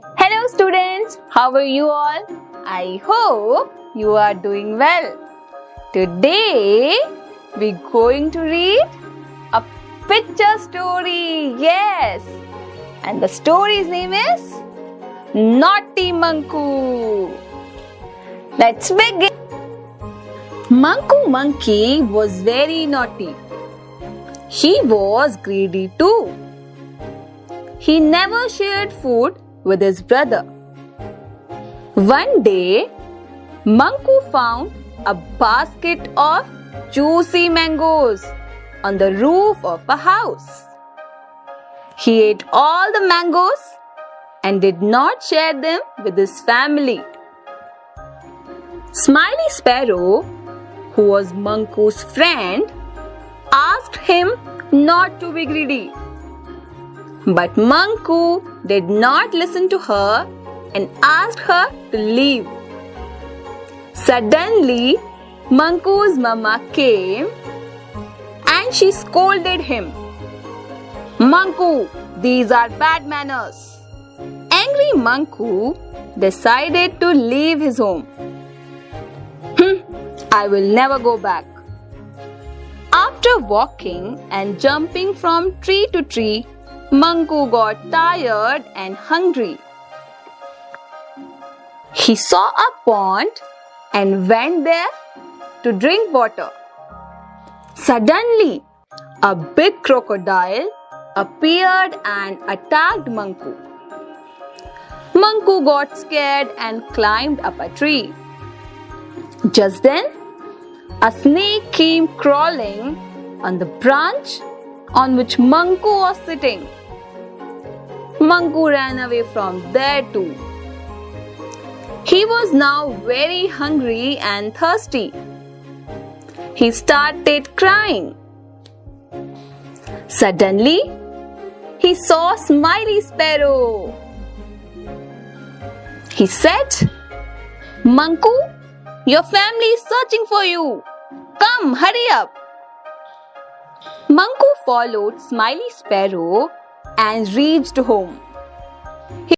Hello students, how are you all? I hope you are doing well. Today we're going to read a picture story. Yes, and the story's name is Naughty Manku. Let's begin. Manku Monkey was very naughty. He was greedy too. He never shared food with his brother. One day, Manku found a basket of juicy mangoes on the roof of a house. He ate all the mangoes and did not share them with his family. Smiley Sparrow, who was Manku's friend, asked him not to be greedy. But Manku did not listen to her and asked her to leave. Suddenly, Manku's mama came and she scolded him. "Manku, these are bad manners." Angry Manku decided to leave his home. I will never go back. After walking and jumping from tree to tree, Manku got tired and hungry. He saw a pond and went there to drink water. Suddenly, a big crocodile appeared and attacked Manku. Manku got scared and climbed up a tree. Just then, a snake came crawling on the branch on which Manku was sitting. Manku ran away from there too. He was now very hungry and thirsty. He started crying. Suddenly, he saw Smiley Sparrow. He said, "Manku, your family is searching for you. Come, hurry up." Manku followed Smiley Sparrow and reached home.